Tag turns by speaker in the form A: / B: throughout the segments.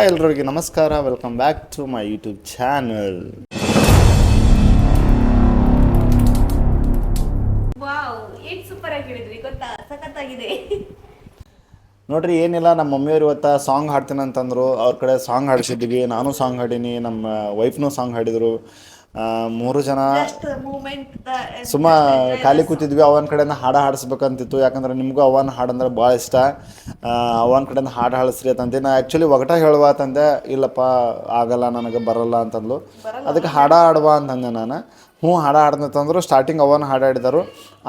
A: Hi ಎಲ್ಲರಿಗೆ ನಮಸ್ಕಾರ, welcome back to my YouTube channel.
B: Wow, ಏನು ಸೂಪರ್ ಆಗಿ ಹೇಳಿದ್ರಿ ಗೊತ್ತಾ, ಸಖತ್ತಾಗಿದೆ.
A: ನೋಡ್ರಿ, ಏನಿಲ್ಲ, ನಮ್ಮ ಮಮ್ಮಿಯವ್ರು ಇವತ್ತು ಸಾಂಗ್ ಹಾಡ್ತೀನಿ ಅಂತಂದರು. ಅವ್ರ ಕಡೆ ಸಾಂಗ್ ಹಾಡಿಸಿದ್ವಿ, ನಾನು ಸಾಂಗ್ ಹಾಡೀನಿ, ನಮ್ಮ ವೈಫ್ನೂ ಸಾಂಗ್ ಹಾಡಿದರು. ಮೂರು ಜನ ಸುಮ್ಮ ಖಾಲಿ ಕೂತಿದ್ವಿ. ಅವನ ಕಡೆಯಿಂದ ಹಾಡಿಸ್ಬೇಕಂತಿತ್ತು, ಯಾಕಂದ್ರೆ ನಿಮಗೂ ಅವನ ಹಾಡಂದ್ರೆ ಭಾಳ ಇಷ್ಟ. ಅವನ ಕಡೆಯಿಂದ ಹಾಡಿಸ್ರಿ ಅಂತಂದೆ. ನಾ ಆ್ಯಕ್ಚುಲಿ ಒಗಟ ಹೇಳುವ ಅಂತಂದೆ. ಇಲ್ಲಪ್ಪ ಆಗಲ್ಲ, ನನಗೆ ಬರಲ್ಲ ಅಂತಂದ್ಲು. ಅದಕ್ಕೆ ಹಾಡುವ ಅಂತಂದೆ ನಾನು. ಹಾಡ್ದಂತಂದ್ರು. ಸ್ಟಾರ್ಟಿಂಗ್ ಅವನ ಹಾಡಿದರು.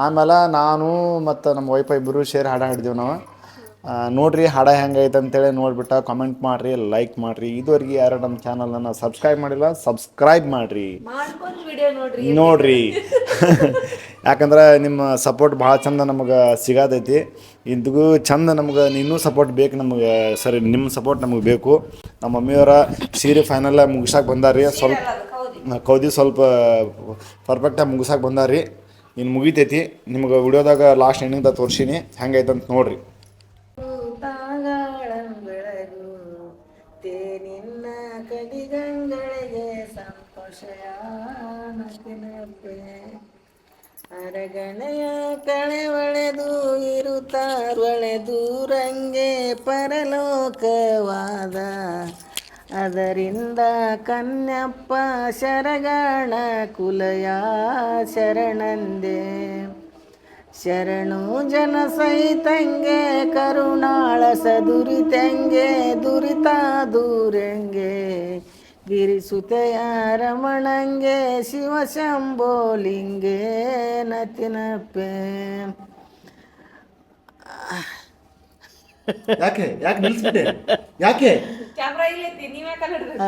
A: ಆಮೇಲೆ ನಾನು ಮತ್ತು ನಮ್ಮ ವೈಫ್ ಇಬ್ಬರು ಸೇರಿ ಹಾಡಿದ್ದೀವಿ ನಾವು. ನೋಡಿರಿ ಹಾಡ ಹೆಂಗೈತೆ ಅಂತೇಳಿ ನೋಡಿಬಿಟ್ಟು ಕಾಮೆಂಟ್ ಮಾಡಿರಿ, ಲೈಕ್ ಮಾಡಿರಿ. ಇದುವರೆಗೆ ಯಾರು ನಮ್ಮ ಚಾನಲನ್ನು ಸಬ್ಸ್ಕ್ರೈಬ್ ಮಾಡಿಲ್ಲ, ಸಬ್ಸ್ಕ್ರೈಬ್ ಮಾಡಿರಿ, ನೋಡಿರಿ. ಯಾಕಂದ್ರೆ ನಿಮ್ಮ ಸಪೋರ್ಟ್ ಭಾಳ ಚಂದ ನಮಗೆ ಸಿಗೋದೈತಿ. ಇಂದಿಗೂ ಚಂದ ನಮ್ಗೆ ಇನ್ನೂ ಸಪೋರ್ಟ್ ಬೇಕು ನಮಗೆ. ಸರಿ, ನಿಮ್ಮ ಸಪೋರ್ಟ್ ನಮಗೆ ಬೇಕು. ನಮ್ಮ ಮಮ್ಮಿಯವರ ಸೀರೆ ಫೈನಲ್ಲ ಮುಗಿಸಕ್ಕೆ ಬಂದಾರಿ. ಕೌದಿ ಸ್ವಲ್ಪ ಪರ್ಫೆಕ್ಟಾಗಿ ಮುಗಿಸಕ್ಕೆ ಬಂದಾರಿ. ಇನ್ನು ಮುಗಿತೈತಿ. ನಿಮ್ಗೆ ವಿಡಿಯೋದಾಗ ಲಾಸ್ಟ್ ಎಂಡಿಂದ ತೋರಿಸೀನಿ, ಹೆಂಗೈತಂತ ನೋಡಿರಿ.
C: ನಿನ್ನ ಕಡಿಗಂಗಳಿಗೆ ಸಂತೋಷಯಾನಕ್ಕೆ ಅರಗಣೆಯ ಕಳೆವಳೆದು ಇರುತ್ತಾರೊಳೆದು ರಂಗೆ ಪರಲೋಕವಾದ ಅದರಿಂದ ಕನ್ಯಪ್ಪ ಶರಗಣ ಕುಲಯ ಶರಣಂದೆ ಶರಣು ಜನ ಸಹಿತಂಗೆ ಕರುಣಾಳ ಸದುರಿತಂಗೆ ದುರಿತ ದೂರಂಗೆ ಗಿರಿಸುತೆಯ ರಮಣಂಗೆ ಶಿವಶಂಭೋಲಿಂಗೆ ನತಿನಪ್ಪೆ.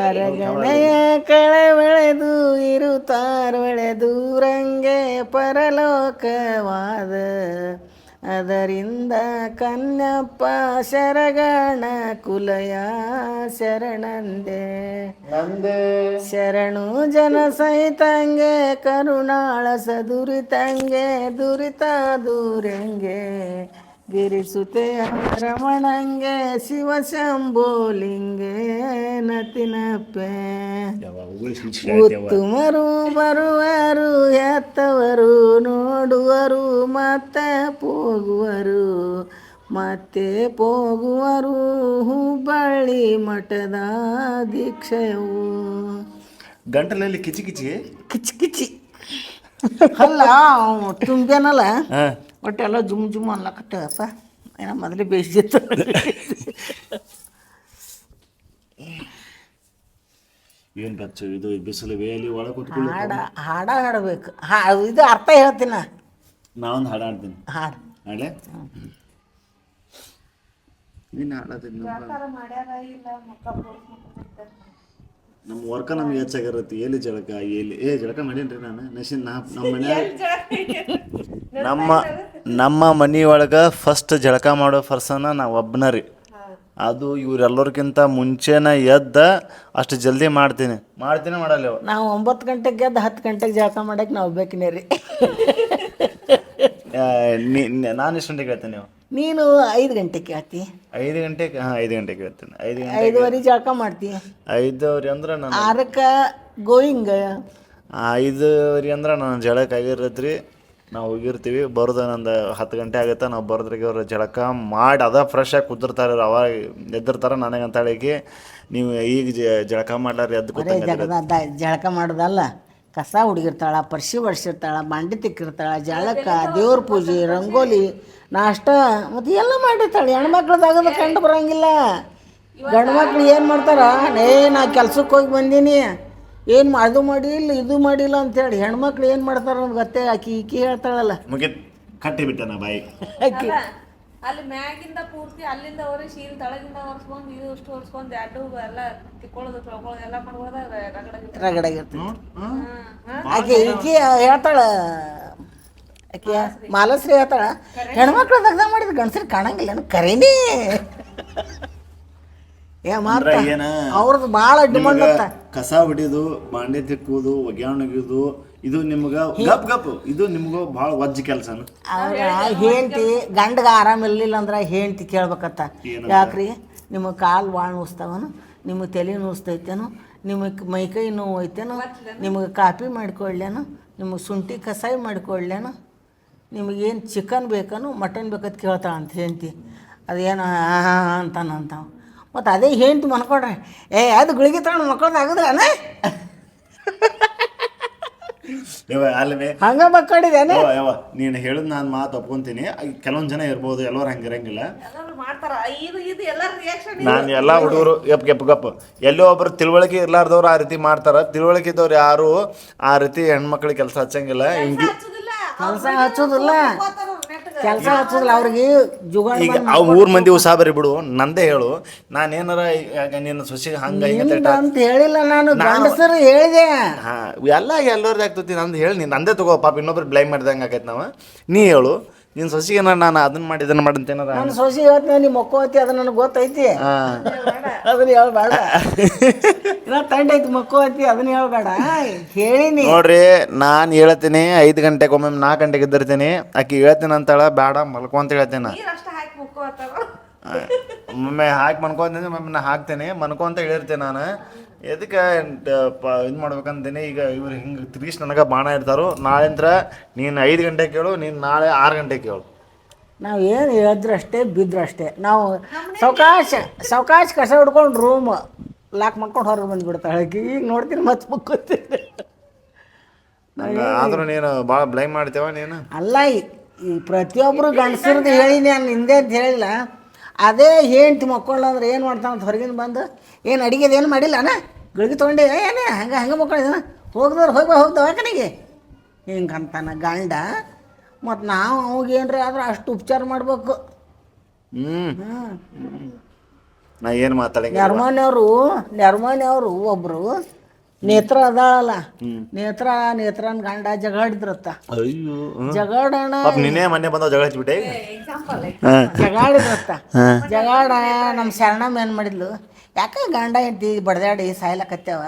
C: ಅರಗಣೆಯ ಕಳವಳೆದು ಇರುತ್ತಾರೊಳೆದು ರಂಗೆ ಪರಲೋಕವಾದ ಅದರಿಂದ ಕನ್ಯಪ್ಪ ಶರಗಣ ಕುಲಯ ಶರಣಂದೆ ಶರಣು ಜನ ಸಹಿತಂಗೆ ಕರುಣಾಳ ಸದುರಿತಂಗೆ ದುರಿತ ದೂರಂಗೆ ಗಿರಿಸುತೆಯ ರಮಣಂಗೆ ಶಿವಶಂಭೋಲಿಂಗೆ ನತಿನಪ್ಪೆ. ಉತ್ತಮರು ಬರುವರು, ಎತ್ತವರು ನೋಡುವರು, ಮತ್ತೆ ಹೋಗುವರು ಹುಬ್ಬಳ್ಳಿ ಮಠದ ದೀಕ್ಷೆಯವು.
A: ಗಂಟಲಲ್ಲಿ ಕಿಚಿ ಕಿಚಿ
C: ಕಿಚಿ ಕಿಚಿ ಅಲ್ಲ, ತುಂಬ್ಯಾನಲ್ಲ ಒಟ್ಟೆಲ್ಲ ಜುಮ್ ಜುಮ್ ಅನ್ಲಕತ್ತಪ್ಪ. ಏನೋ ಮೊದಲೇ ಬೇಯಿಸಿತ್ತು.
A: ಏನು ಬಚ್ಚು ಇದು ಬಿಸಿಲು ಬೇಲಿ ಒಳಗೆ ಕೂತ್ಕೊಳ್ಳಿ.
C: ಹಾಡ ಹಾಡಬೇಕು. ಇದು ಅರ್ಥ ಹೇಳ್ತೀನ.
A: ನಾವೊಂದು ಹಾಡು ಹಾಡ್ತೀನಿ.
C: ಹಾಡು
A: ಹಾಳೆ ನೀನು ಹಾಡೋದಿಲ್ಲ. ನಮ್ಮ ವರ್ಕ ನಮ್ಗೆ ಹೆಚ್ಚಾಗಿರತ್ತೆ. ಎಲ್ಲಿ ಜಳಕ ಜಳಕ ಮಾಡೀನಿ ನಾನು. ನಮ್ಮ ಮನೆ ನಮ್ಮ ಮನೆಯೊಳಗೆ ಫಸ್ಟ್ ಜಳಕ ಮಾಡೋ ಪರ್ಸನ ನಾವು ಒಬ್ಬನ ರೀ. ಅದು ಇವರೆಲ್ಲರಿಗಿಂತ ಮುಂಚೆನೇ ಎದ್ದ ಅಷ್ಟು ಜಲ್ದಿ ಮಾಡ್ತೀನಿ ಮಾಡಲ್ಲ.
C: ನಾವು 9 ಗಂಟೆಗೆ ಎದ್ದು 10 ಗಂಟೆಗೆ ಜಳಕ ಮಾಡಕ್ಕೆ ನಾವು ಬೇಕಿನೇ ರೀ.
A: ನಾನು ಎಷ್ಟು ಗಂಟೆಗೆ ಹೇಳ್ತೇನೆ? ನೀವು
C: ನೀನು 5 ಗಂಟೆಗೆ ಹೇಳ್ತಿ.
A: 5 ಗಂಟೆಗೆ? 5 ಗಂಟೆಗೆ ಹೇಳ್ತೇನೆ.
C: 5:30 ಜಳಕ ಮಾಡ್ತಿ.
A: 5:00 ಅಂದ್ರೆ ನಾನು
C: 6ಕ್ಕೆ ಗೋಯಿಂಗ್.
A: 5:30 ಅಂದ್ರೆ ನಾನು ಜಳಕ ಆಗಿರತ್ರಿ. ನಾವು ಹೋಗಿರ್ತೀವಿ, ಬರೋದು ನಂದು 10 ಗಂಟೆ ಆಗುತ್ತೆ. ನಾವು ಬರೋದ್ರಿಗೆ ಅವ್ರು ಜಳಕ ಮಾಡಿ ಅದ ಫ್ರೆಶ್ ಆಗಿ ಕುದಿರ್ತಾರೆ. ಅವಾಗ ಎದ್ದಿರ್ತಾರೆ. ನನಗಂತ ಹೇಳಿಕೆ ನೀವು ಈಗ ಜಳಕ ಮಾಡ್ಲಾರ ಎದ್ದು
C: ಜಳಕ ಮಾಡೋದಲ್ಲ, ಕಸ ಹುಡುಗಿರ್ತಾಳ, ಪರ್ಶಿ ಬಡ್ಸಿರ್ತಾಳೆ, ಬಾಂಡೆ ತಿಕ್ಕಿರ್ತಾಳೆ, ಜಳಕ, ದೇವ್ರ ಪೂಜೆ, ರಂಗೋಲಿ, ನಾಷ್ಟ ಮತ್ತು ಎಲ್ಲ ಮಾಡಿರ್ತಾಳೆ. ಹೆಣ್ಮಕ್ಳದಾಗದ ಕಂಡು ಬರೋಂಗಿಲ್ಲ. ಗಂಡು ಮಕ್ಳು ಏನು ಮಾಡ್ತಾರ, ನಾ ಕೆಲ್ಸಕ್ಕೆ ಹೋಗಿ ಬಂದೀನಿ, ಏನು ಅದು ಮಾಡಿಲ್ಲ ಇದು ಮಾಡಿಲ್ಲ ಅಂತೇಳಿ. ಹೆಣ್ಮಕ್ಳು ಏನು ಮಾಡ್ತಾರ ಅಂತ ಗೊತ್ತೇ. ಈಕಿ ಹೇಳ್ತಾಳಲ್ಲ,
A: ಮುಗಿತ್ ಕಟ್ಟಿ ಬಿಟ್ಟನ ಬಾಯಿ.
C: ಆಕಿ
B: ಅಲ್ಲಿ ಮ್ಯಾಗಿಂದ ಪೂರ್ತಿ ಅಲ್ಲಿಂದ ಹೊರಗೆ ಸೀರೆ ತಳಗಿಂದ ಒರೆಸ್ಕೊಂಡು ಇದು ಇಷ್ಟು ಹೊರ್ಸ್ಕೊಂಡು ಎರಡು ಎಲ್ಲ ತಿಕ್ಕೊಳ್ಳೋದು ತೊಳ್ಕೊಳ್ಳೋದು ಎಲ್ಲ ಮಾಡ್ಬೋದ
C: ರಗಡಾಗಿರ್ತೀವಿ. ಆಕೆ ಈಕಿ ಹೇಳ್ತಾಳ, ಆಕೆ ಮಾಲಶ್ರೀ ಹೇಳ್ತಾಳ, ಹೆಣ್ಮಕ್ಳು ದಗ್ದ ಮಾಡಿದ ಗಂಡಸ್ರಿಗೆ ಕಾಣಂಗಿಲ್ಲ ಕರೀನಿ. ಅವ್ರದ್ದು ಭಾಳ ಡಿಮಾಂಡ್ ಅಂತ.
A: ಕಸ ಹೊಡಿಯೋದು, ಬಾಂಡೆ ತಿಕ್ಕುವುದು, ಒಗ್ಯಾಣಗಿಯೋದು, ಇದು ನಿಮ್ಗೆ ಗಪ್ ಇದು ನಿಮ್ಗೆ ಭಾಳ ವಜ್ಜ ಕೆಲಸ.
C: ಅವ್ರ ಹೆಂಡ್ತಿ ಗಂಡಗ ಆರಾಮಿರ್ಲಿಲ್ಲ ಅಂದ್ರೆ ಹೆಂಡ್ತಿ ಕೇಳ್ಬೇಕತ್ತ, ಯಾಕ್ರಿ ನಿಮಗೆ ಕಾಲು ಭಾಳ ನುಸ್ತಾವನು, ನಿಮಗೆ ತಲೆ ನುಸ್ತೈತೇನೋ, ನಿಮಗೆ ಮೈಕೈ ನೋವು ಐತೇನೋ, ನಿಮಗೆ ಕಾಫಿ ಮಾಡಿಕೊಳ್ಳೇನೋ, ನಿಮಗೆ ಶುಂಠಿ ಕಷಾಯ ಮಾಡಿಕೊಳ್ಳೇನೋ, ನಿಮಗೇನು ಚಿಕನ್ ಬೇಕೇನೋ ಮಟನ್ ಬೇಕಂತ ಕೇಳ್ತಾಳೆ ಅಂತ ಹೆಂಡ್ತಿ. ಅದೇನು ಅಂತಾನಂತಾವ. ಮತ್ತು ಅದೇ ಹೆಂಡ್ತಿ ಮನ್ಕೊಂಡ್ರೆ ಅದು ಗುಳಿಗೆ ತಗೊಂಡು ಮಕ್ಳದ್ದು ಆಗುದಿಲ್ಲನ
A: ಅಲ್ಲವೇ
C: ಹಂಗ ಮಕ್ಕಳಿದೇನೆ.
A: ಯಾವ ನೀನು ಹೇಳಿದ್ ನಾನು ಮಾತು ಒಪ್ಕೊಂತೀನಿ. ಕೆಲವೊಂದು ಜನ ಇರ್ಬೋದು, ಎಲ್ಲರೂ ಹಂಗಿರಂಗಿಲ್ಲ. ನಾನು ಎಲ್ಲ ಹುಡುಗರು ಗಪ್ ಎಲ್ಲೋ ಒಬ್ರು ತಿಳುವಳಿಕೆ ಇರ್ಲಾರ್ದವ್ರು ಆ ರೀತಿ ಮಾಡ್ತಾರ. ತಿಳುವಳಿಕೆ ಇದ್ದವ್ರು ಯಾರು ಆ ರೀತಿ ಹೆಣ್ಮಕ್ಳಿಗೆ ಕೆಲಸ ಹಚ್ಚಂಗಿಲ್ಲ.
C: ಕೆಲಸ ಹಚ್ಚೋದಿಲ್ಲ ಅವ್ರಿಗೆ ಜುಗಾಡ.
A: ಈಗ ಊರ್ ಮಂದಿ ಉಸಾಬರಿ ಬಿಡು, ನಂದೇ ಹೇಳು. ನಾನೇನಾರ ನಿನ್ನ ಸೊಸೆಗೆ ಹಂಗ
C: ಅಂತ ಹೇಳಿಲ್ಲ, ನಾನು ಗಂಡಸರು ಹೇಳಿದೆ.
A: ಎಲ್ಲ ಎಲ್ಲರದ್ದು ಆಗ್ತತಿ. ನಂದು ಹೇಳಿ ನಂದೇ ತಗೋ ಪಾಪ, ಇನ್ನೊಬ್ರು ಬ್ಲೈಮ್ ಮಾಡಿದಂಗೆ ಆಗೈತೆ ನಾವು. ನೀ ಹೇಳು ನಿನ್ನ ಸೊಸೆಗೆ ನಾನು ಅದನ್ನ ಮಾಡಿ ಇದನ್ನ ಮಾಡಂತೇನಾರ.
C: ನನ್ನ ಸೊಸೆ ಹೇಳ್ತೀನಿ ನಿಮ್ಮ ಮಕ್ಕಳು ಐತಿ, ಅದು ನನಗೆ ಗೊತ್ತೈತಿ. ಅದನ್ನ ಹೇಳ್ಬೇಡ. ಇಲ್ಲ ತಂಡ ಐತಿ ಮಕ್ಕಳು ಐತಿ, ಅದನ್ನ ಹೇಳ್ಬೇಡ. ಹೇಳಿನಿ
A: ನೋಡ್ರಿ, ನಾನು ಹೇಳ್ತೀನಿ 5 ಗಂಟೆಗೆ ಒಮ್ಮೆ 4 ಗಂಟೆಗೆ ಎದ್ದಿರ್ತೀನಿ. ಆಕಿ ಹೇಳ್ತೀನಿ ಅಂತಾಳ, ಬೇಡ ಮಲ್ಕೊ ಅಂತ ಹೇಳ್ತೇನೆ. ಒಮ್ಮೆ ಹಾಕಿ ಮನ್ಕೊಂತೀನಿ, ಒಮ್ಮೆ ಹಾಕ್ತೇನೆ ಮನ್ಕೊ ಅಂತ ಹೇಳಿರ್ತೇನೆ ನಾನು. ಎದಕ್ಕೆ ಇದು ಮಾಡ್ಬೇಕಂತೀನಿ. ಈಗ ಇವ್ರು ಹಿಂಗೆ ತಿರ್ಗಿಸಿ ನನಗೆ ಬಾಣ ಇರ್ತಾರೋ. ನಾಳೆಂತ್ರ ನೀನು 5 ಗಂಟೆಗೆ ಕೇಳು, ನೀನು ನಾಳೆ 6 ಗಂಟೆಗೆ ಕೇಳು.
C: ನಾವು ಏನು ಹೇಳಿದ್ರಷ್ಟೇ ಬಿದ್ರಷ್ಟೇ. ನಾವು ಸಾವಕಾಶ ಕಸ ಹಿಡ್ಕೊಂಡು ರೂಮ್ ಲಾಕ್ ಮಾಡ್ಕೊಂಡು ಹೊರಗೆ ಬಂದುಬಿಡ್ತಾಳೆ. ಈಗ ನೋಡ್ತೀನಿ ಮತ್ತೆ ಮುಕ್ಕೋತೀನಿ.
A: ಆದರೂ ನೀನು ಭಾಳ ಬ್ಲೈಮ್ ಮಾಡ್ತೇವ ನೀನು.
C: ಅಲ್ಲ, ಈ ಪ್ರತಿಯೊಬ್ಬರು ಗಂಡಸರದ್ದು ಹೇಳಿ ನಾನು ಹಿಂದೆ ಅಂತ ಹೇಳಿಲ್ಲ. ಅದೇ ಹೆಂಡ್ತಿ ಮಕ್ಕಳು ಅಂದ್ರೆ ಏನು ಮಾಡ್ತಾವಂತ ಹೊರಗಿನ ಬಂದು ಏನು ಅಡಿಗೆದು ಏನು ಮಾಡಿಲ್ಲನ, ಗುಳಿಗೆ ತೊಗೊಂಡೆ ಏನೇ ಹಂಗೆ ಮಕ್ಕಳಿದ್ದಾನ, ಹೋಗ್ದವ್ರು ಹೋಗ್ದವ ಕಣಿಗೆ ಹಿಂಗೆ ಅಂತಾನ ಗಂಡ. ಮತ್ತು ನಾವು ಅವಾಗೇನ್ರಿ ಆದ್ರೆ ಅಷ್ಟು ಉಪಚಾರ ಮಾಡ್ಬೇಕು.
A: ನಾ ಏನು ಮಾತಾಡಿ
C: ನೆರ್ಮನೆಯವರು ಒಬ್ಬರು ನೇತ್ರ ಅದಾಳಲ್ಲ, ನೇತ್ರನ ಗಂಡ ಜಗಾಡಿದ್ರತ್ತ.
A: ಅಯ್ಯೋ,
C: ಜಗಾಡಣ
A: ನಿನ್ನೆ ಮೊನ್ನೆ ಬಂದ ಜಗಳ ಹಚ್ಬಿಟ್ಟೆ.
C: ಜಗಾಡಿದ್ರತ್ತ. ಜಗಾಡ ನಮ್ಮ ಶರಣಮ್ಮ ಏನು ಮಾಡಿದ್ಲು, ಯಾಕೆ ಗಂಡ ಹೆಂಡ್ತಿ ಬಡ್ದಾಡಿ ಸಾಯ್ಲಕತ್ತೇವ,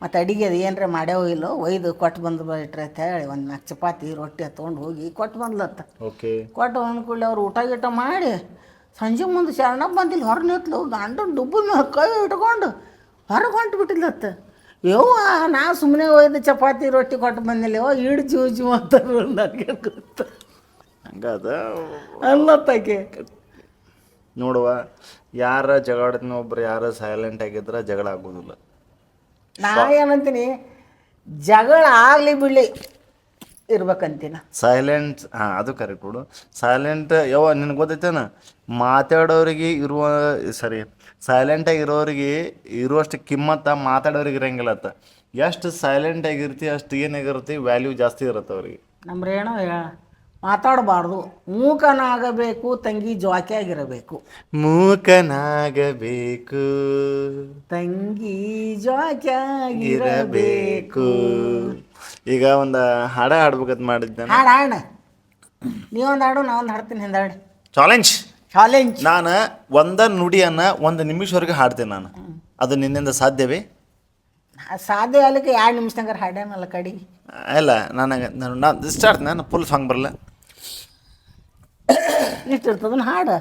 C: ಮತ್ತು ಅಡಿಗೆ ಅದು ಏನರ ಮಾಡ್ಯಾವ ಇಲ್ಲೋ, ಒಯ್ದು ಕೊಟ್ಟು ಬಂದು ಬಿಟ್ರೆ ಅಂತ ಹೇಳಿ 1-4 ಚಪಾತಿ ರೊಟ್ಟಿ ತೊಗೊಂಡು ಹೋಗಿ ಕೊಟ್ಟು ಬಂದ್ಲತ್ತ. ಕೊಟ್ಟು ಬಂದ ಕೂಡಲೇ ಅವ್ರು ಊಟ ಗೀಟ ಮಾಡಿ ಸಂಜೆ ಮುಂದೆ ಶರಣಪ್ಪ ಬಂದಿಲ್ಲ, ಹೊರ ನಿಂತಲು. ಗಂಡನ ಡುಬ್ಬನ ಮೇಲೆ ಕೈ ಇಟ್ಕೊಂಡು ಹೊರಗೆ ಹೊಂಟು ಬಿಟ್ಟಿಲ್ಲತ್ತ. ಯವ್ವ ನಾ ಸುಮ್ಮನೆ ಒಯ್ದು ಚಪಾತಿ ರೊಟ್ಟಿ ಕೊಟ್ಟು ಬಂದಿಲ್ಲ, ಇಡು ಜೂಜು ಅಂತ ನನಗೆ ಗೊತ್ತು.
A: ಹಂಗದ
C: ಅಲ್ಲತ್ತಾಕೆ
A: ನೋಡುವ, ಯಾರ ಜಗಳ ಒಬ್ರು ಯಾರು ಸೈಲೆಂಟ್ ಆಗಿದ್ರೆ ಜಗಳ ಆಗೋದಿಲ್ಲ.
C: ನಾ ಏನಂತೀನಿ, ಜಗಳ ಆಗಲಿ ಬಿಡಲಿ ಇರ್ಬೇಕಂತೀನ.
A: ಸೈಲೆಂಟ್, ಅದು ಕರೆಕ್ಟ್ ಬಿಡು. ಸೈಲೆಂಟ್ ನಿನಗೆ ಗೊತ್ತೈತೇನ, ಮಾತಾಡೋರಿಗೆ ಇರುವ ಸೈಲೆಂಟಾಗಿ ಇರೋರಿಗೆ ಇರುವಷ್ಟು ಕಿಮ್ಮತ್ತ ಮಾತಾಡೋರಿಗೆ ಇರಂಗಿಲ್ಲತ್ತ. ಎಷ್ಟು ಸೈಲೆಂಟಾಗಿರ್ತಿ ಅಷ್ಟು ಏನಾಗಿರ್ತಿ ವ್ಯಾಲ್ಯೂ ಜಾಸ್ತಿ ಇರುತ್ತೆ ಅವ್ರಿಗೆ.
C: ನಮ್ಮ ರೇಣು ಮಾತಾಡಬಾರ್ದು, ಮೂಕನಾಗಬೇಕು, ತಂಗಿ ಜೋಕಿಯಾಗಿರಬೇಕು.
A: ಮೂಕನಾಗಬೇಕು,
C: ತಂಗಿ ಜೋಕಿಯಾಗಿರಬೇಕು.
A: ಈಗ ಒಂದು ಹಾಡ ಹಾಡ್ಬೇಕಂತ ಮಾಡಿದ್ದೆ.
C: ಹಾಡ ನೀವೊಂದು ಹಾಡು, ನಾ ಒಂದು ಹಾಡ್ತೀನಿ. ಹಿಂದಾಡಿ
A: ಚಾಲೆಂಜ್.
C: ನಾನು
A: ಒಂದ ನುಡಿಯನ್ನು 1 ನಿಮಿಷವರೆಗೆ ಹಾಡ್ತೇನೆ ನಾನು. ಅದು ನಿನ್ನಿಂದ ಸಾಧ್ಯವೇ?
C: ಸಾಧ್ಯ ಅಲ್ಲಕ್ಕೆ 2 ನಿಮಿಷದಂಗಾರ ಹಾಡ್ಯಾನಲ್ಲ ಕಡಿ.
A: ಇಲ್ಲ, ನಾನು ಸ್ಟಾರ್ಟ್, ನಾನು ಫುಲ್ ಸಾಂಗ್ ಬರಲ್ಲ.
C: ಇಷ್ಟಿರ್ತದನ್ನ ಹಾಡು.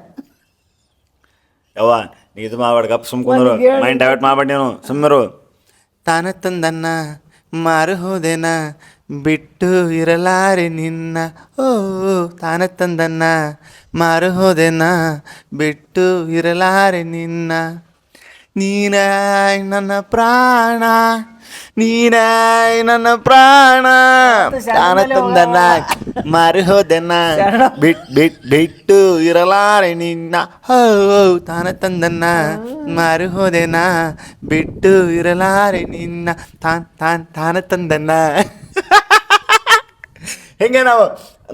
A: ಯವ್ವ ನೀ ಇದು ಮಾಡ್ಬೇಡ, ಗಪ್ ಸುಮ್ಕೊಂಡ್ರು, ಮೈಂಡ್ ಡೈವರ್ಟ್ ಮಾಡ್ಬೇಡಿ ನೀನು, ಸುಮ್ಮರು. ತಾನ ತಂದನ್ನ ಮಾರು ಹೋದೆನ ಬಿಟ್ಟು ಇರಲಾರೆ ನಿನ್ನ, ಓ ತಾನ ತಂದನ್ನ ಮಾರು ಹೋದೆನ ಬಿಟ್ಟು ಇರಲಾರೆ ನಿನ್ನ, ನೀನಾಯ್ ನನ್ನ ಪ್ರಾಣ, ನೀನಾಯ್ ನನ್ನ ಪ್ರಾಣ, ತಾನ ತಂದನ್ನ ಮಾರು ಹೋದೆನ ಬಿಟ್ಟು ಇರಲಾರೆ ನಿನ್ನ, ಹೋ ತಾನ ತಂದನ್ನ ಮಾರು ಹೋದೆನ ಬಿಟ್ಟು ಇರಲಾರೆ ನಿನ್ನ, ತಾನ ತಂದನ್ನ. ಹೆಂಗೆ ನಾವು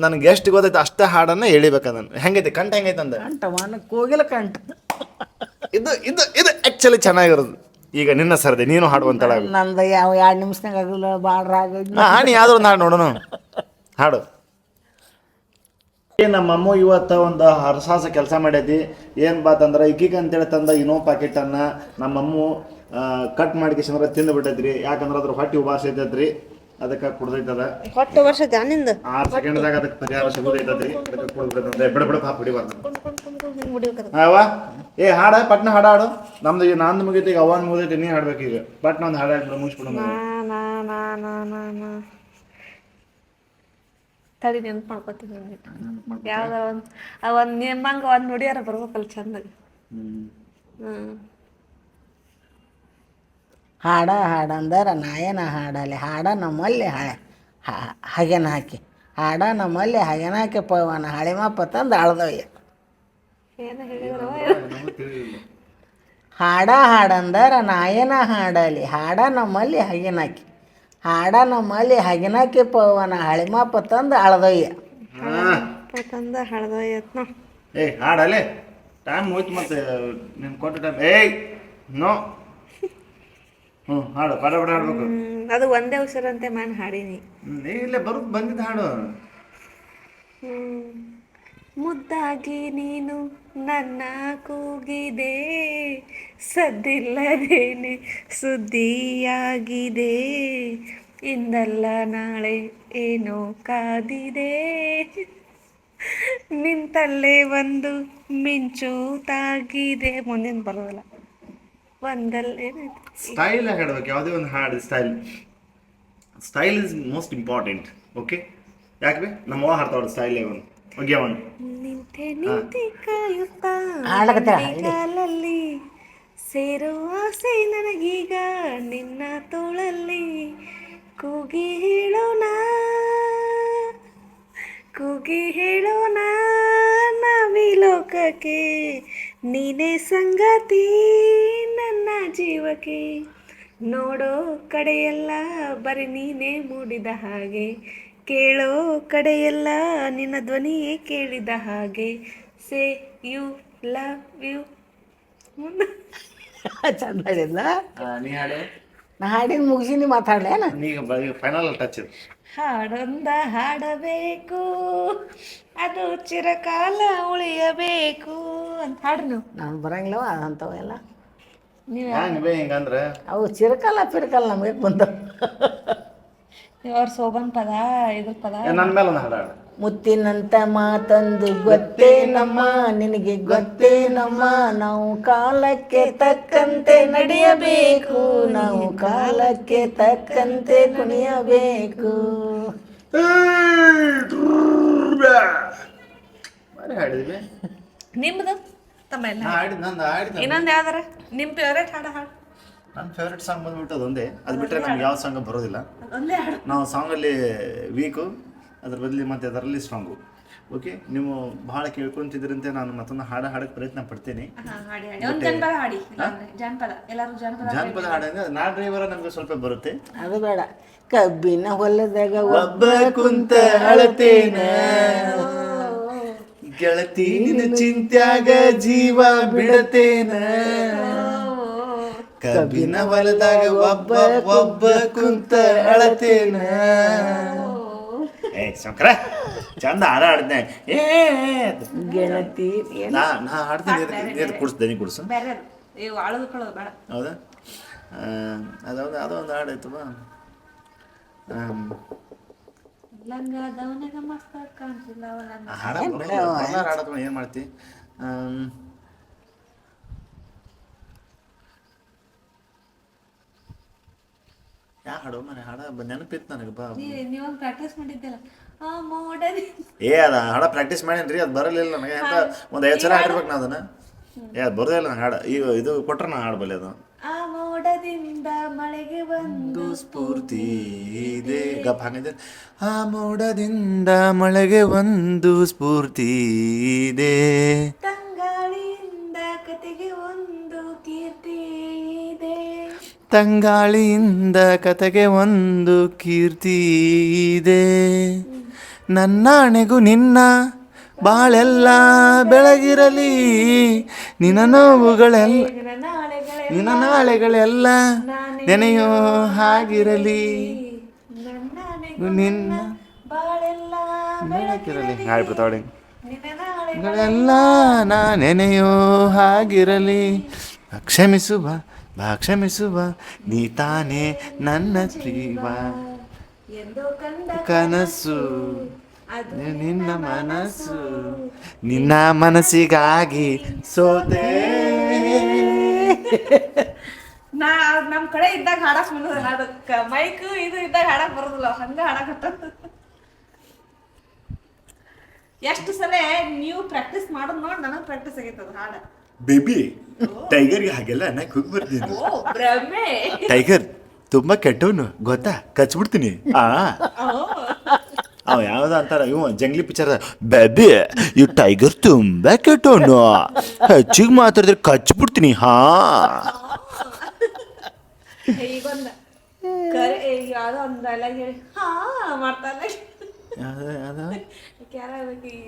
A: ನನಗೆ ಎಷ್ಟು ಗೊತ್ತೈತೆ ಅಷ್ಟ ಹಾಡನ್ನು ಎಳಿಬೇಕದನ್ನು. ಹೆಂಗೈತೆ ಕಂಠ, ಹೆಂಗೈತೆ ಅಂದ
C: ಕಂಠ ಕೋಗಿಲ ಕಂಠ.
A: ಇದು ಇದು ಇದು ಆ್ಯಕ್ಚುಲಿ ಚೆನ್ನಾಗಿರೋದು. ಈಗ ನಿನ್ನ ಸರ್ದೆ, ನೀನು ಹಾಡುವಂತಳ.
C: ನಂದು ಯಾವ 2 ನಿಮಿಷನಾಗ ಆಗಲ್ಲ, ಭಾಳ ರಾಗ.
A: ನೀ ಯಾವ್ದು ಒಂದು ಹಾಡು ನೋಡೋಣ, ಹಾಡು. ನಮ್ಮಮ್ಮ ಇವತ್ತು ಒಂದು ಹರಸಾಸ ಕೆಲಸ ಮಾಡೈತಿ. ಏನು ಬಾತಂದ್ರೆ ಇಕ್ಕಿಗೆ ಅಂತೇಳಿ ತಂದ ಇನ್ನೋ ಪ್ಯಾಕೆಟನ್ನು ನಮ್ಮಮ್ಮ ಕಟ್ ಮಾಡಿಕೆಸಂದ್ರೆ ತಿಂದು ಬಿಟ್ಟೈತ್ರಿ. ಯಾಕಂದ್ರೆ ಅದ್ರ ಹೊಟ್ಟೆ ಉಬಾರ್ಸೈತೈತ್ರಿ, ಅದಕ್ಕೆ ಕುಡ್ದೈತದ.
B: ಹೊಟ್ಟೆ ವರ್ಷ ಜಾನಿಂದ
A: 6 ಸೆಕೆಂಡ್ದಾಗ ಅದಕ್ಕೆ ಪರಿಹಾರ ಸಿಗೋದೈತದ್ರಿ. ಅದಕ್ಕೆ ಕುಡ್ದೈತಂದ್ರೆ ಬಿಡ ಪಾಪ ಹಿಡಿಬಾರ್ದು. ಏ ಹಾಡ ಪಟ್ನ ಹಾಡ ಹಾಡು. ನಮ್ದು ಈಗ ನಂದು ಮುಗೀತು, ಈಗ ಅವನ್ ಮುಗಿದೈತಿ, ನೀ ಹಾಡ್ಬೇಕು ಈಗ. ಪಟ್ನ ಒಂದು ಹಾಡು ಹಾಡ್ಬಿಡು, ಮುಗಿಸ್ಬಿಡು.
B: ತಡಿ ನೆನ್ಪು ಮಾಡ್ಕೊತೀನಿ. ಯಾವ್ದಾರ ಒಂದು ನಿಮ್ಮಂಗೆ ಒಂದು ನುಡಿಯಾರ ಬರ್ಬೇಕಲ್ಲ ಚಂದಾಗ.
C: ಹಾಡ ಹಾಡಂದರೆ ನಾಯನ ಹಾಡಲಿ, ಹಾಡ ನಮ್ಮಲ್ಲಿ ಹಗೆನ ಹಾಕಿ, ಹಾಡ ನಮ್ಮಲ್ಲಿ ಹಗೆನ ಹಾಕಿ ಪವನ ಹಳೆಮಪ್ಪ ತಂದು ಅಳ್ದವ್ಯ.
B: ಏನು ಹೇಳಿದ್ರು
C: ಹಾಡ ಹಾಡಂದರೆ ನಾಯನ ಹಾಡಲಿ, ಹಾಡ ನಮ್ಮಲ್ಲಿ ಹಗೆನಾಕಿ, ಹಾಡ ನಮ್ಮಲ್ಲಿ ಹಗೆನಾಕಿ ಪವನ ಹಳೆಮಪ್ಪ ತಂದು ಅಳ್ದವ್ಯ.
B: ತಂದ ಹಳ್ದೋಯ್ತು.
A: ಏಯ್ ಹಾಡಲೆ ಟೈಮ್ ಹೋಯ್ತು, ಮತ್ತೆ ನಿಮ್ಗೆ ಕೊಟ್ಟ ಟೈಮ್. ಏಯ್ ನೋ. ಹಾಡು ಪಡ ಪಡ ಹಾಡ್ಬೇಕು.
B: ಅದು ಒಂದೇ ಉಸಿರಂತೆ ಮನ್ ಹಾಡೀನಿ.
A: ಇಲ್ಲೇ ಬಂದಿದ್ದು ಹಾಡು.
B: ಮುದ್ದಾಗಿ ನೀನು ನನ್ನ ಕೂಗಿದೆ, ಸದ್ದಿಲ್ಲದೇನೆ ಸುದ್ದಿಯಾಗಿದೆ, ಇಂದಲ್ಲ ನಾಳೆ ಏನೋ ಕಾದಿದೆ, ನಿಂತಲ್ಲೇ ಒಂದು ಮಿಂಚು ತಾಗಿದೆ. ಮುಂದಿನ ಬರೋಲ್ಲ, ಒಂದಲ್ಲೇ
A: ಸ್ಟೈಲ್ ಹಾಡ್ಬೇಕು, ಯಾವುದೇ ಒಂದು ಹಾಡು style. Style is most important. Okay, ಯಾಕೆ ನಮ್ಮ ಹಾಡ್ತಾವ್ರ ಸ್ಟೈಲ್ ಒಂದು ಓಕೆ ಒಂದು
B: ನಿಂತೆ ನಿಂತೆ ಕಾಯುತ್ತಾ ಕಾಲಲ್ಲಿ ಸೇರುವ ಆಸೆ ನನಗೀಗ, ನಿನ್ನ ತೋಳಲ್ಲಿ ಕೂಗಿ ಹೇಳೋಣ, ಕೂಗಿ ಹೇಳೋಣ ನಾವೀ ಲೋಕಕ್ಕೆ, ನೀನೇ ಸಂಗಾತಿ ನನ್ನ ಜೀವಕ್ಕೆ, ನೋಡೋ ಕಡೆಯೆಲ್ಲ ಬರೀ ನೀನೇ ಮೂಡಿದ ಹಾಗೆ, ಕೇಳೋ ಕಡೆಯೆಲ್ಲ ನಿನ್ನ ಧ್ವನಿಯೇ ಕೇಳಿದ ಹಾಗೆ, ಸೇ ಯು ಲವ್ ಯು.
C: ಚಂದ ಹೇಳಿದ್ಲ.
A: ನೀ ಹಾಡು.
C: ನಾ ಹಾಡಿನ ಮುಗಿಸಿನಿ ಮಾತಾಡ್ಲೇನ.
A: ಈಗ ಫೈನಲ್ ಟಚ್ ಇದು.
B: ಹಾಡೊಂದ ಹಾಡಬೇಕು, ಅದು ಚಿರಕಾಲ ಉಳಿಯಬೇಕು ಅಂತ ಹಾಡ್ರಿ ನೀವು.
C: ನಾನು ಬರಂಗಿಲ್ಲವ ಅಂಥವೆಲ್ಲ.
B: ನೀವು
A: ಹ್ಯಾಂಗ ಹಿಂಗಂದ್ರೆ
C: ಅವು ಚಿರಕಾಲ ಪಿರಕಾಲ ನಮಗೆ ಬಂದವು.
B: ಅವ್ರ ಸೋಬನ್ ಪದ ಇದ್ರ ಪದ.
A: ನನ್ನ ಮೇಲೆ ಒಂದು ಹಾಡು ಹಾಡು.
C: ಮುತ್ತಿನಂತ ಮಾತಂದು ಗೊತ್ತೇ ನಮ್ಮ, ನಿನಗೆ ಗೊತ್ತೇ ನಮ್ಮ, ನಾವು ಕಾಲಕ್ಕೆ ತಕ್ಕಂತೆ ನಡೆಯಬೇಕು, ನಾವು ಕಾಲಕ್ಕೆ ತಕ್ಕಂತೆ ಕುಣಿಯಬೇಕು.
A: ಬಾರಿ ಹಾಡಿದ್ವಿ.
B: ನಿಮ್ದು ತಮ್ಮ ಎಲ್ಲ
A: ಹಾಡಿದ್ ನಂದು ಹಾಡಿದ.
B: ಇನ್ನೊಂದು ಯಾವ್ದಾರ ನಿಮ್ಮ ಫೇವ್ರೇಟ್ ಹಾಡು ಹಾಡು.
A: ನನ್ನ ಫೇವ್ರೆಟ್ ಸಾಂಗ್ ಬಂದ್ಬಿಟ್ಟು ಅದೊಂದೇ. ಅದು ಬಿಟ್ಟರೆ ನಮ್ಗೆ ಯಾವ ಸಾಂಗ್ ಬರೋದಿಲ್ಲ.
B: ಒಂದೇ ಹಾಡು.
A: ನಾವು ಸಾಂಗಲ್ಲಿ ವೀಕು, ಅದ್ರ ಬದಲಿ ಮತ್ತು ಅದರಲ್ಲಿ ಸ್ಟ್ರಾಂಗು. ಓಕೆ, ನೀವು ಭಾಳ ಕೇಳ್ಕೊಂತಿದ್ರಂತೆ ನಾನು ಮತ್ತೊಂದು ಹಾಡು ಹಾಡಕ್ಕೆ ಪ್ರಯತ್ನ ಪಡ್ತೀನಿ.
B: ಹಾಡಿ ಹಾಡಿ ಒಂದು ಜನಪದ ಹಾಡಿ. ಜಾನಪದ ಎಲ್ಲರೂ
A: ಜಾನಪದ ಹಾಡು ಅಂದರೆ ನಾ ಡ್ರೈವರ ನಮಗೆ ಸ್ವಲ್ಪ ಬರುತ್ತೆ.
C: ಅದು ಬೇಡ. ಕಬ್ಬಿನ ಹೊಲದಾಗ
A: ಒಬ್ಬ ಕುಂತ ಅಳತೇನ ಗೆಳತಿ ನಿನ್ನ ಚಿಂತ್ಯಾಗ ಜೀವ ಬಿಡತೇನ, ಕಬ್ಬಿನ ಹೊಲದಾಗ ಒಬ್ಬ ಕುಂತ ಅಳತೇನ. ಏ ಶಂಕರ ಚಂದ ಹಾಡ ಹಾಡ್ದೆ.
C: ಗೆಳತಿ
A: ನಾ ಹಾಡ್ತೀನಿ, ನೀರು ಕುಡಿಸ್, ದನಿ ಕುಡಿಸು.
B: ಬೇರೆ ಇವು ಅಳದು ಕಳೋದು ಬೇಡ.
A: ಹೌದಾ? ಅದೊಂದು ಹಾಡು ಆಯ್ತವ.
B: ಲಂಗದವನಿಗೆ ಮಸ್ತ ಕಾಣಿಸಿಲ್ಲ
A: ಹಾಡೋದು ಏನು ಮಾಡ್ತಿ? ಯಾ ಹಾಡು ಮನೆ ಹಾಡ ನೆನಪಿತ್ತು ನನಗೆ. ಬಾ
B: ನೀವೊಂದು ಪ್ರಾಕ್ಟೀಸ್ ಮಾಡಿದ್ದಿಲ್ಲ ಆ ಮೋಡದಿ.
A: ಅದ ಹಾಡ ಪ್ರಾಕ್ಟೀಸ್ ಮಾಡೇನ್ರಿ, ಅದು ಬರಲಿಲ್ಲ ನನಗೆ. ಅಂತ ಒಂದು 5 ಸಲ ಹಾಡಿರ್ಬೇಕು ನಾ ಅದನ್ನ. ಅದು ಬರೋದೇ ಇಲ್ಲ ನಂಗೆ ಹಾಡು. ಈಗ ಇದು ಕೊಟ್ರೆ ನಾ ಹಾಡ್ಬಲ್ಲೆ ಅದು.
B: ಆ ಮೋಡದಿಂದ ಮಳೆಗೆ ಬಂದು
A: ಸ್ಫೂರ್ತಿ ಇದೆ. ಗಪ್ ಹಾಗಿದೆ. ಆ ಮೋಡದಿಂದ ಮಳೆಗೆ ಒಂದು ಸ್ಫೂರ್ತಿ ಇದೆ,
B: ತಂಗಾಳಿಯಿಂದ ಕತೆಗೆ ಒಂದು ಕೀರ್ತಿ ಇದೆ,
A: ತಂಗಾಳಿಯಿಂದ ಕತೆಗೆ ಒಂದು ಕೀರ್ತಿ ಇದೆ, ನನ್ನಾಣೆಗೂ ನಿನ್ನ ಬಾಳೆಲ್ಲ ಬೆಳಗಿರಲಿ, ನಿನ್ನ ನೋವುಗಳೆಲ್ಲ ನಿನ್ನ ನಾಳೆಗಳೆಲ್ಲ ನೆನೆಯೋ ಹಾಗಿರಲಿ, ನಿನ್ನ
B: ಬಾಳೆಲ್ಲ
A: ಬೆಳಗಿರಲಿ. ಹಾಡ್ಬಿಡ್ತಾವಡಿ.
B: ನಿನ್ನ ನಾಳೆ
A: ಗಳೆಲ್ಲ ನಾ ನೆನೆಯೋ ಹಾಗಿರಲಿ, ಕ್ಷಮಿಸುವ ಕ್ಷಮಿಸುವ ನೀ ತಾನೇ ನನ್ನ ಜೀವ,
B: ಎಂದು ಕಂಡ
A: ಕನಸು
B: ಅದು
A: ನಿನ್ನ ಮನಸ್ಸು, ನಿನ್ನ ಮನಸ್ಸಿಗಾಗಿ ಸೋತೆ
B: ನಾ ನಮ್ ಕಡೆ ಇದ್ದಾಗ ಹಾಡಕ್ ಬಂದದ ಅದಕ್ಕ ಮೈಕ್ ಇದು ಇದ್ದಾಗ ಹಾಡಕ್ ಬರೋದಿಲ್ಲ ಹಂಗ ಹಾಡಕತ್ತ ಎಷ್ಟು ಸಲ ನೀವು ಪ್ರಾಕ್ಟೀಸ್ ಮಾಡೋದ್ ನೋಡಿ ನನಗ್ ಪ್ರಾಕ್ಟೀಸ್ ಆಗೈತದ ಹಾಡ
A: ಬೇಬಿ ಟೈಗರ್ಗೆ ಹಾಗೆಲ್ಲ ಅನ್ನಕ್ಕೆ ಹೋಗಿ ಬರ್ತೀನಿ
B: ಓ ಬ್ರಹ್ಮೆ
A: ಟೈಗರ್ ತುಂಬಾ ಕೆಟ್ಟವನು ಗೊತ್ತಾ ಕಚ್ಬಿಡ್ತೀನಿ ಅವ ಯಾವ್ದ ಅಂತಾರ ಇವ ಜಂಗ್ಲಿ ಪಿಕ್ಚರ್ ಬೇಬಿ ಇವ್ ಟೈಗರ್ ತುಂಬಾ ಕೆಟ್ಟವನು ಹೆಚ್ಚಿಗೆ ಮಾತಾಡಿದ್ರೆ ಕಚ್ಬಿಡ್ತೀನಿ
B: ಈಗೊಂದ ಕರೆ ಯಾವ್ದೋ ಒಂದ್ ಡೈಲಾಗ್ ಹೇಳಿ ಹಾ ಮಾಡ್ತಾನೆ ಕ್ಯಾರ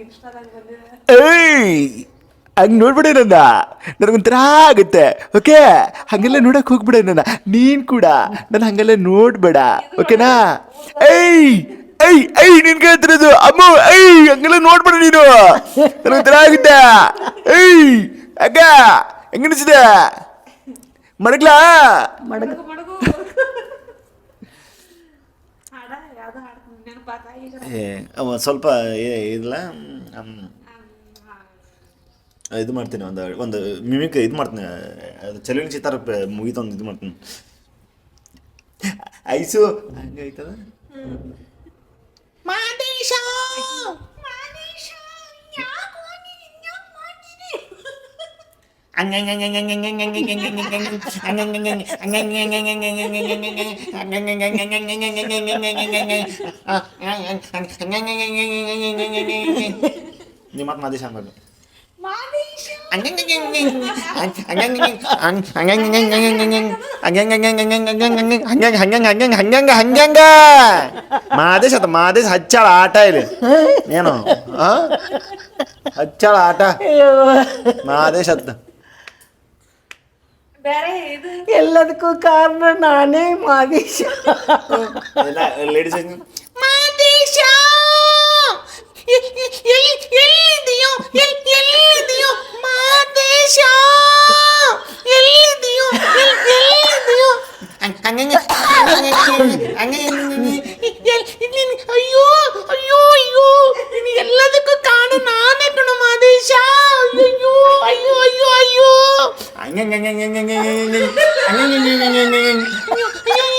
B: ಇನ್ಸ್ಟಾದಾಗ ಬಂದಿದೆ
A: ಏಯ್ ಹಂಗೆ ನೋಡ್ಬಿಡೆ ನನ್ನ ನನಗೊಂಥರ ಆಗುತ್ತೆ ಓಕೆ ಹಂಗೆಲ್ಲ ನೋಡಕ್ ಹೋಗ್ಬಿಡೆ ನನ್ನ ನೀನ್ ಕೂಡ ನಾನು ಹಂಗೆಲ್ಲ ನೋಡ್ಬೇಡ ಓಕೆನಾ ಏಯ್ ಏಯ್ ಏಯ್ ನಿನ್ ಕೇಳ್ತಿರೋದು ಅಮ್ಮ ಏಯ್ ಹಂಗೆಲ್ಲ ನೋಡ್ಬೇಡ ನೀನು ನನಗೊಂಥರ ಆಗುತ್ತೆ ಏಯ್ ಅಕ್ಕ ಹೆಂಗನಿಸಿದೆ ಮಡಗ್ಲಾ
B: ಮಡಗು ಹಾಡ ಯಾವ್ದೋ ಹಾಡ ನೆನಪಾತ ಈಗ
A: ಸ್ವಲ್ಪ ಇಲ್ಲ ಇದು ಮಾಡ್ತೀನಿ ಒಂದು ಮಿಮಿಕ್ ಇದು ಮಾಡ್ತೀನಿ ಅದು ಚಲುವಿನ ಚಿತ್ತಾರ ಮುಗಿತೊಂದು ಇದು ಮಾಡ್ತೀನಿ ಐಸು ಹಂಗೆ ಆಯ್ತದ ಮಾದೇಶ ನಿಮ್ಮ ಮಾತು ಮಾದೇಶ ಅನ್ಬಾರ್ದು ಮಾದೇಶ ಹಚ್ಚಾಳ ಆಟ ಇಲ್ಲಿ ಏನು ಹಚ್ಚಾಳ ಆಟ ಮಾದೇಶ ಹತ್ತ
B: ಬೇರೆ ಇದು
C: ಎಲ್ಲದಕ್ಕೂ ಕಾರಣ ನಾನೇ ಮಾದೇಶ
A: ಲೇಡೀಸ್
C: ಮಾದೇಶ ಎಲ್ಲಿದೆಯೋ ಎಲ್ಲಿದೆಯೋ ಮಾದೇಶ ಎಲ್ಲಿದೆಯೋ ಎಲ್ಲಿದೆಯೋ ಅಯ್ಯೋ ಅಯ್ಯೋ ಅಯ್ಯೋ ಎಲ್ಲದಕ್ಕೂ ಕಾರಣ ನಾನೇ ಕಣೋ ಮಾದೇಶ ಅಯ್ಯೋ ಅಯ್ಯೋ ಅಯ್ಯೋ ಅಯ್ಯೋ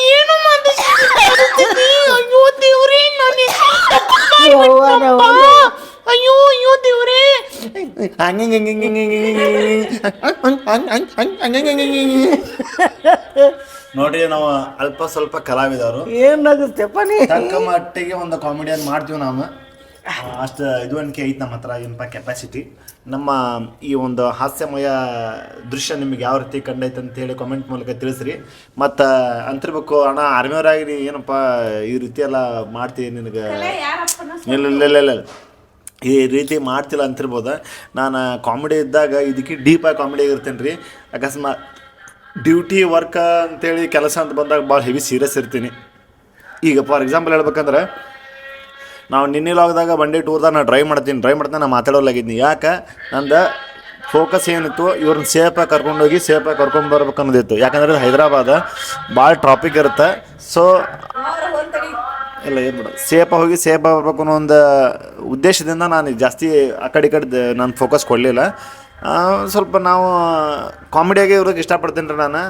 C: ಏನು ಮಾದೇಶ ಅಯ್ಯೋ ದೇವ್ರೇ ಅಯ್ಯೋ ಅಯ್ಯೋ ದೇವ್ರೇ
A: ನೋಡ್ರಿ ನಾವು ಅಲ್ಪ ಸ್ವಲ್ಪ ಕಲಾವಿದವರು
C: ಏನಾಗುತ್ತೆಪ್ಪ ನೀ
A: ತಕ್ಕ ಮಟ್ಟಿಗೆ ಒಂದು ಕಾಮಿಡಿಯನ್ ಮಾಡ್ತೀವಿ ನಾವು ಅಷ್ಟು ಇದುವನಿಕೆ ಐತೆ ನಮ್ಮ ಹತ್ರ ಏನಪ್ಪ ಕೆಪಾಸಿಟಿ ನಮ್ಮ ಈ ಒಂದು ಹಾಸ್ಯಮಯ ದೃಶ್ಯ ನಿಮಗೆ ಯಾವ ರೀತಿ ಕಂಡೈತೆ ಅಂತೇಳಿ ಕಾಮೆಂಟ್ ಮೂಲಕ ತಿಳಿಸ್ರಿ ಮತ್ತು ಅಂತಿರ್ಬೇಕು ಅಣ್ಣ ಆರ್ಮಿಯವರಾಗಿ ನೀ ಏನಪ್ಪ ಈ ರೀತಿ ಎಲ್ಲ ಮಾಡ್ತೀವಿ ನಿನಗೆ ಇಲ್ಲ ಈ ರೀತಿ ಮಾಡ್ತಿಲ್ಲ ಅಂತಿರ್ಬೋದು ನಾನು ಕಾಮಿಡಿ ಇದ್ದಾಗ ಇದಕ್ಕೆ ಡೀಪಾಗಿ ಕಾಮಿಡಿ ಇರ್ತೇನೆ ರೀ ಅಕಸ್ಮಾತ್ ಡ್ಯೂಟಿ ವರ್ಕ್ ಅಂತೇಳಿ ಕೆಲಸ ಅಂತ ಬಂದಾಗ ಭಾಳ ಹೆವಿ ಸೀರಿಯಸ್ ಇರ್ತೀನಿ ಈಗ ಫಾರ್ ಎಕ್ಸಾಂಪಲ್ ಹೇಳ್ಬೇಕಂದ್ರೆ ನಾವು ನಿನ್ನೆ ಲಾಗ್ದಾಗ ಬಂಡಿ ಟೂರ್ದಾಗ ನಾನು ಡ್ರೈವ್ ಮಾಡ್ತೀನಿ ನಾನು ಮಾತಾಡೋಲಾಗಿದ್ದೀನಿ ಯಾಕೆ ನಂದು ಫೋಕಸ್ ಏನಿತ್ತು ಇವ್ರನ್ನ ಸೇಫಾಗಿ ಕರ್ಕೊಂಡೋಗಿ ಸೇಫಾಗಿ ಕರ್ಕೊಂಡ್ಬರ್ಬೇಕು ಅನ್ನೋದಿತ್ತು ಯಾಕಂದರೆ ಹೈದ್ರಾಬಾದ ಭಾಳ ಟ್ರಾಫಿಕ್ ಇರುತ್ತೆ ಸೊ ಇಲ್ಲ ಏನು ಬಿಡು ಸೇಫಾಗಿ ಹೋಗಿ ಸೇಫಾಗಿ ಬರ್ಬೇಕು ಅನ್ನೋ ಒಂದು ಉದ್ದೇಶದಿಂದ ನಾನು ಜಾಸ್ತಿ ಆ ಕಡೆ ನಾನು ಫೋಕಸ್ ಕೊಡಲಿಲ್ಲ ಸ್ವಲ್ಪ ನಾವು ಕಾಮಿಡಿಯಾಗೆ ಇವ್ರಿಗೆ ಇಷ್ಟಪಡ್ತೀನಿ ರೀ ನಾನು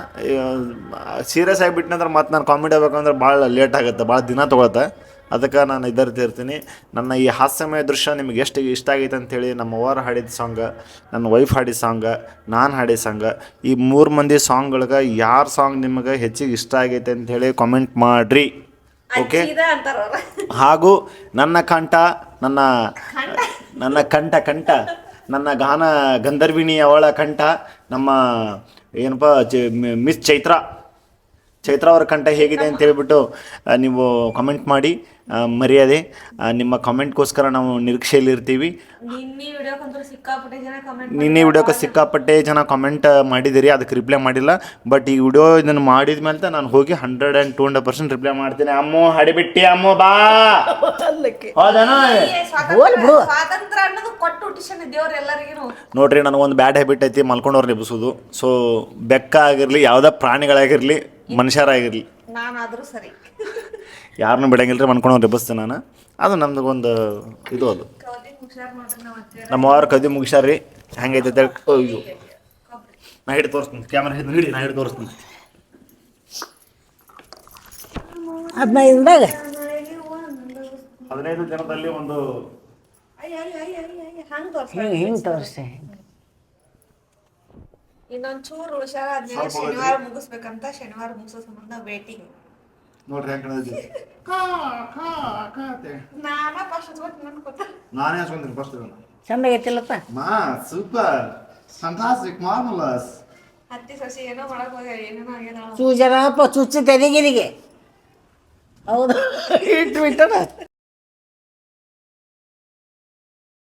A: ಸೀರಿಯಸ್ ಆಗಿಬಿಟ್ಟಿನಂದ್ರೆ ಮತ್ತು ನಾನು ಕಾಮಿಡಿ ಆಗ್ಬೇಕಂದ್ರೆ ಭಾಳ ಲೇಟ್ ಆಗುತ್ತೆ ಭಾಳ ದಿನ ತೊಗೊಳುತ್ತೆ ಅದಕ್ಕೆ ನಾನು ಇದರ್ತಿ ಇರ್ತೀನಿ ನನ್ನ ಈ ಹಾಸ್ಯಮಯ ದೃಶ್ಯ ನಿಮಗೆ ಎಷ್ಟು ಇಷ್ಟ ಆಗೈತೆ ಅಂಥೇಳಿ ನಮ್ಮ ಅವ್ವರು ಹಾಡಿದ ಸಾಂಗ ನನ್ನ ವೈಫ್ ಹಾಡಿದ ಸಾಂಗ ನಾನು ಹಾಡಿದ ಸಾಂಗ ಈ 3 ಮಂದಿ ಸಾಂಗ್ಗಳಿಗೆ ಯಾರ ಸಾಂಗ್ ನಿಮಗೆ ಹೆಚ್ಚಿಗೆ ಇಷ್ಟ ಆಗೈತೆ ಅಂಥೇಳಿ ಕಾಮೆಂಟ್ ಮಾಡಿರಿ ಓಕೆ ಹಾಗೂ ನನ್ನ ಕಂಠ ನನ್ನ ಕಂಠ ನನ್ನ ಗಾನ ಗಂಧರ್ವಿಣಿ ಅವಳ ಕಂಠ ನಮ್ಮ ಏನಪ್ಪ ಮಿಸ್ ಚೈತ್ರ ಅವ್ರ ಕಂಠ ಹೇಗಿದೆ ಅಂತ ಹೇಳ್ಬಿಟ್ಟು ನೀವು ಕಮೆಂಟ್ ಮಾಡಿ ಮರ್ಯಾದೆ ನಿಮ್ಮ ಕಮೆಂಟ್ಗೋಸ್ಕರ ನಾವು ನಿರೀಕ್ಷೆಯಲ್ಲಿರ್ತೀವಿ ನಿನ್ನೆ ವಿಡಿಯೋಕ್ಕೆ ಸಿಕ್ಕಾಪಟ್ಟೆ ಜನ ಕಮೆಂಟ್ ಮಾಡಿದ್ದೀರಿ ಅದಕ್ಕೆ ರಿಪ್ಲೈ ಮಾಡಿಲ್ಲ ಬಟ್ ಈ ವಿಡಿಯೋ ಇದನ್ನು ಮಾಡಿದ ಮೇಲೆ ನಾನು ಹೋಗಿ 100% ರಿಪ್ಲೈ ಮಾಡ್ತೀನಿ ಅಮ್ಮೋ ಹಡಿಬಿಟ್ಟಿ ಅಮ್ಮೋ ಬಾ ನೋಡ್ರಿ ನನಗೊಂದು ಬ್ಯಾಡ್ ಹ್ಯಾಬಿಟ್ ಐತಿ ಮಲ್ಕೊಂಡವ್ರು ನೆಬ್ಸೋದು ಸೊ ಬೆಕ್ಕ ಆಗಿರಲಿ ಯಾವುದೇ ಪ್ರಾಣಿಗಳಾಗಿರಲಿ ಮನುಷ್ಯರಾಗಿರಲಿ
B: ನಾನಾದ್ರೂ ಸರಿ
A: ಯಾರನ್ನೂ ಬಿಡಂಗಿಲ್ಲ ರೀ ಮನ್ಕೊಂಡವ್ರು ಎಬ್ಬಿಸ್ತೇನೆ ನಾನು ಅದು ನಮ್ದು ಒಂದು ಇದು ಅದು ನಮ್ಮ ಅವ್ರು ಕದಿ ಮುಗಿಸ್ಯಾರ ರೀ ಹೆಂಗೈತೆ ಅಯ್ಯೋ ನಾ ಹಿಡಿದು ತೋರಿಸ್ತೀನಿ, ಕ್ಯಾಮ್ರಾ ಹಿಡಿ, ನಾ ಹಿಡಿದು ತೋರಿಸ್ತೀನಿ.
C: 15ದಾಗ
A: 15 ಜನದಲ್ಲಿ ಒಂದು
C: ಹಿಂಗೆ ತೋರಿಸಿ.
B: ಇನ್ನೊಂದ್ ಚೂರು ಹುಷಾರಾದ್ಮೇಲೆ
A: ಸ್ವಲ್ಪ
B: ಶನಿವಾರ ಮುಗಿಸ್ಬೇಕಂತ, ಶನಿವಾರ ಮುಗಿಸೋ ಸಂಬಂಧ ವೇಟಿಂಗ್.
A: ನೋಡ್ರಿ ಹೆಂಗೆ ಕಾಣಿದ್ವಿ.
B: ನಾನಾ ಫಸ್ಟ್ ನನ್ಕೋತ
A: ನಾನೇ ಹಚ್ಕೊಂತೀನಿ ಫಸ್ಟ್.
C: ಚಂದ ಆಗೈತಿಲ್ಲಪ್ಪ.
A: ಮಾ ಸೂಪರ್ ಫ್ಯಾಂಟಾಸ್ಟಿಕ್ ಮಾರ್ಮಲಸ್.
B: ಹತ್ತಿ ಸಸಿ ಏನೋ ಮಾಡಕ್ ಹೋಗ್ಯಾರ, ಏನೇನೋ ಆಗ್ಯದ.
C: ಚೂಜರಪ್ಪ ಚುಚ್ಚಿ ತೆದಿಗಿರಿಗೆ ಹೌದು ಇಟ್ಟು ಬಿಟ್ಟನ.